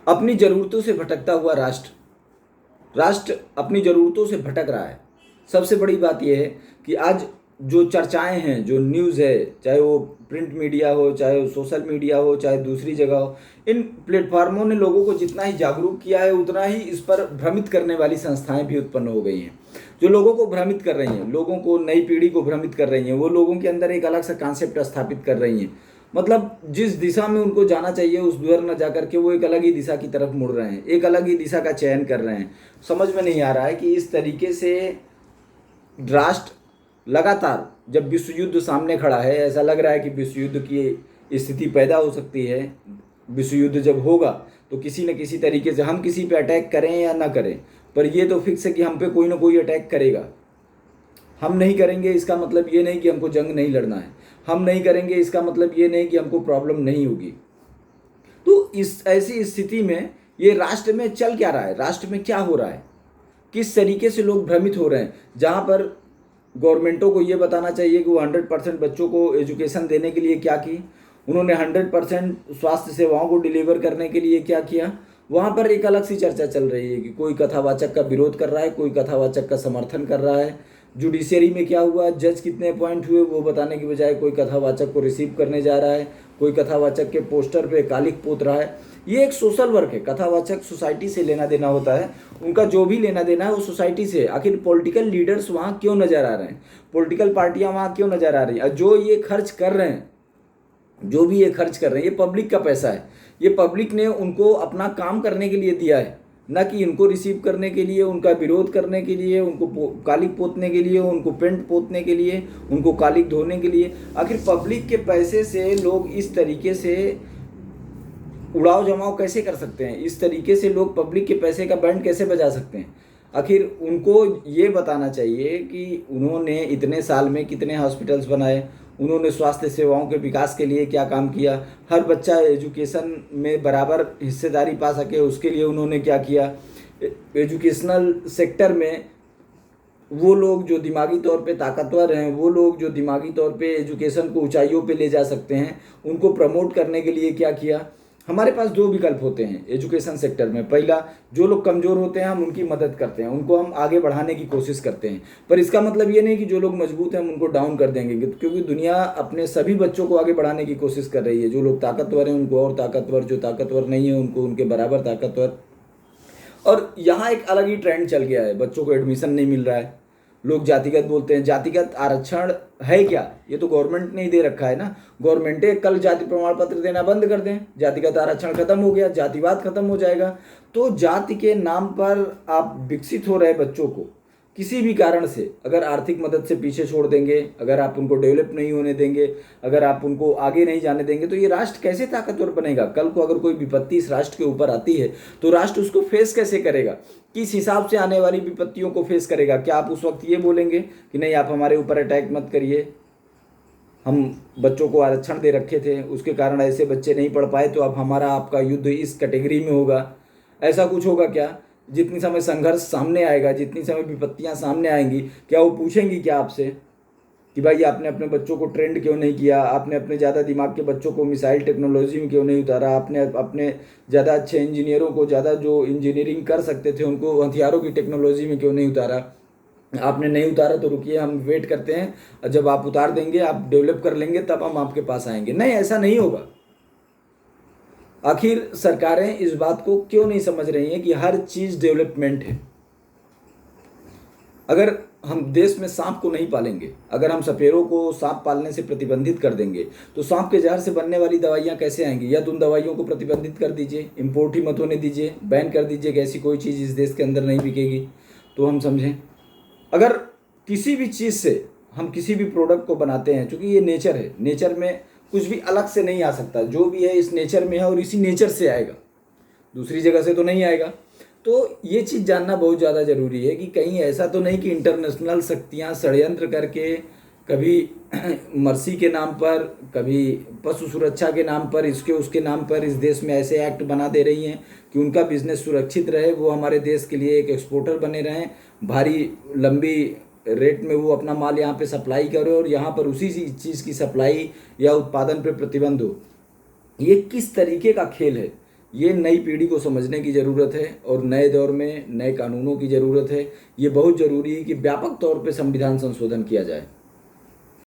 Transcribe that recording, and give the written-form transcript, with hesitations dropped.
अपनी ज़रूरतों से भटकता हुआ राष्ट्र अपनी ज़रूरतों से भटक रहा है। सबसे बड़ी बात यह है कि आज जो चर्चाएं हैं, जो न्यूज़ है, चाहे वो प्रिंट मीडिया हो, चाहे वो सोशल मीडिया हो, चाहे दूसरी जगह हो, इन प्लेटफार्मों ने लोगों को जितना ही जागरूक किया है, उतना ही इस पर भ्रमित करने वाली संस्थाएं भी उत्पन्न हो गई हैं, जो लोगों को भ्रमित कर रही हैं, लोगों को, नई पीढ़ी को भ्रमित कर रही हैं। वो लोगों के अंदर एक अलग सा कॉन्सेप्ट स्थापित कर रही हैं। मतलब जिस दिशा में उनको जाना चाहिए उस दूर न जा करके वो एक अलग ही दिशा की तरफ मुड़ रहे हैं, एक अलग ही दिशा का चयन कर रहे हैं। समझ में नहीं आ रहा है कि इस तरीके से राष्ट्र लगातार, जब विश्व युद्ध सामने खड़ा है, ऐसा लग रहा है कि विश्व युद्ध की स्थिति पैदा हो सकती है। विश्व युद्ध जब होगा तो किसी न किसी तरीके से हम किसी पे अटैक करें या ना करें, पर ये तो फिक्स है कि हम पे कोई ना कोई अटैक करेगा। हम नहीं करेंगे इसका मतलब ये नहीं कि हमको जंग नहीं लड़ना है, हम नहीं करेंगे इसका मतलब ये नहीं कि हमको प्रॉब्लम नहीं होगी। तो इस ऐसी स्थिति में ये राष्ट्र में चल क्या रहा है, राष्ट्र में क्या हो रहा है, किस तरीके से लोग भ्रमित हो रहे हैं। जहाँ पर गवर्नमेंटों को ये बताना चाहिए कि वो 100% बच्चों को एजुकेशन देने के लिए क्या की, उन्होंने 100% स्वास्थ्य सेवाओं को डिलीवर करने के लिए क्या किया, वहाँ पर एक अलग सी चर्चा चल रही है कि कोई कथावाचक का विरोध कर रहा है, कोई कथावाचक का समर्थन कर रहा है। जुडिशरी में क्या हुआ, जज कितने अपॉइंट हुए, वो बताने की बजाय कोई कथावाचक को रिसीव करने जा रहा है, कोई कथावाचक के पोस्टर पे कालिख पोत रहा है। ये एक सोशल वर्क है। कथावाचक सोसाइटी से लेना देना होता है, उनका जो भी लेना देना है वो सोसाइटी से। आखिर पॉलिटिकल लीडर्स वहाँ क्यों नज़र आ रहे हैं, पॉलिटिकल पार्टियाँ वहाँ क्यों नज़र आ रही हैं, जो ये खर्च कर रहे हैं, जो भी ये खर्च कर रहे हैं, ये पब्लिक का पैसा है। ये पब्लिक ने उनको अपना काम करने के लिए दिया है, ना कि इनको रिसीव करने के लिए, उनका विरोध करने के लिए, उनको कालिक पोतने के लिए, उनको पेंट पोतने के लिए, उनको कालिक धोने के लिए। आखिर पब्लिक के पैसे से लोग इस तरीके से उड़ाव जमाव कैसे कर सकते हैं, इस तरीके से लोग पब्लिक के पैसे का बैंड कैसे बजा सकते हैं। आखिर उनको ये बताना चाहिए कि उन्होंने इतने साल में कितने हॉस्पिटल्स बनाए, उन्होंने स्वास्थ्य सेवाओं के विकास के लिए क्या काम किया, हर बच्चा एजुकेशन में बराबर हिस्सेदारी पा सके उसके लिए उन्होंने क्या किया। एजुकेशनल सेक्टर में वो लोग जो दिमागी तौर पे ताकतवर हैं, वो लोग जो दिमागी तौर पे एजुकेशन को ऊंचाइयों पे ले जा सकते हैं, उनको प्रमोट करने के लिए क्या किया। हमारे पास दो विकल्प होते हैं एजुकेशन सेक्टर में। पहला, जो लोग कमज़ोर होते हैं हम उनकी मदद करते हैं, उनको हम आगे बढ़ाने की कोशिश करते हैं, पर इसका मतलब ये नहीं कि जो लोग मजबूत हैं हम उनको डाउन कर देंगे, क्योंकि दुनिया अपने सभी बच्चों को आगे बढ़ाने की कोशिश कर रही है। जो लोग ताकतवर हैं उनको और ताकतवर, जो ताकतवर नहीं है उनको उनके बराबर ताकतवर। और यहाँ एक अलग ही ट्रेंड चल गया है, बच्चों को एडमिशन नहीं मिल रहा है, लोग जातिगत बोलते हैं। जातिगत आरक्षण है क्या, ये तो गवर्नमेंट ने ही दे रखा है ना। गवर्नमेंट कल जाति प्रमाण पत्र देना बंद कर दें, जातिगत आरक्षण खत्म हो गया, जातिवाद खत्म हो जाएगा। तो जाति के नाम पर आप विकसित हो रहे बच्चों को किसी भी कारण से अगर आर्थिक मदद से पीछे छोड़ देंगे, अगर आप उनको डेवलप नहीं होने देंगे, अगर आप उनको आगे नहीं जाने देंगे, तो ये राष्ट्र कैसे ताकतवर बनेगा। कल को अगर कोई विपत्ति इस राष्ट्र के ऊपर आती है तो राष्ट्र उसको फेस कैसे करेगा, किस हिसाब से आने वाली विपत्तियों को फेस करेगा। क्या आप उस वक्त ये बोलेंगे कि नहीं आप हमारे ऊपर अटैक मत करिए, हम बच्चों को आरक्षण दे रखे थे उसके कारण ऐसे बच्चे नहीं पढ़ पाए, तो अब हमारा आपका युद्ध इस कैटेगरी में होगा। ऐसा कुछ होगा क्या। जितनी समय संघर्ष सामने आएगा, जितनी समय विपत्तियां सामने आएंगी, क्या वो पूछेंगी क्या आपसे कि भाई आपने अपने बच्चों को ट्रेंड क्यों नहीं किया, आपने अपने ज़्यादा दिमाग के बच्चों को मिसाइल टेक्नोलॉजी में क्यों नहीं उतारा, आपने अपने ज़्यादा अच्छे इंजीनियरों को, ज़्यादा जो इंजीनियरिंग कर सकते थे उनको हथियारों की टेक्नोलॉजी में क्यों नहीं उतारा। आपने नहीं उतारा तो रुकिए, हम वेट करते हैं, और जब आप उतार देंगे, आप डेवलप कर लेंगे, तब हम आपके पास आएंगे। नहीं, ऐसा नहीं होगा। आखिर सरकारें इस बात को क्यों नहीं समझ रही हैं कि हर चीज़ डेवलपमेंट है। अगर हम देश में सांप को नहीं पालेंगे, अगर हम सपेरों को सांप पालने से प्रतिबंधित कर देंगे, तो सांप के जहर से बनने वाली दवाइयाँ कैसे आएंगी। या तो उन दवाइयों को प्रतिबंधित कर दीजिए, इम्पोर्ट ही मत होने दीजिए, बैन कर दीजिए कि ऐसी कोई चीज़ इस देश के अंदर नहीं बिकेगी, तो हम समझें। अगर किसी भी चीज़ से हम किसी भी प्रोडक्ट को बनाते हैं, चूँकि ये नेचर है, नेचर में कुछ भी अलग से नहीं आ सकता, जो भी है इस नेचर में है और इसी नेचर से आएगा, दूसरी जगह से तो नहीं आएगा। तो ये चीज़ जानना बहुत ज़्यादा ज़रूरी है कि कहीं ऐसा तो नहीं कि इंटरनेशनल शक्तियाँ षड्यंत्र करके कभी मर्सी के नाम पर, कभी पशु सुरक्षा के नाम पर, इसके उसके नाम पर इस देश में ऐसे एक्ट बना दे रही हैं कि उनका बिजनेस सुरक्षित रहे, वो हमारे देश के लिए एक एक्सपोर्टर बने रहें, भारी लंबी रेट में वो अपना माल यहाँ पे सप्लाई करे और यहाँ पर उसी चीज़ की सप्लाई या उत्पादन पे प्रतिबंध हो। ये किस तरीके का खेल है। ये नई पीढ़ी को समझने की ज़रूरत है और नए दौर में नए कानूनों की ज़रूरत है। ये बहुत ज़रूरी है कि व्यापक तौर पे संविधान संशोधन किया जाए।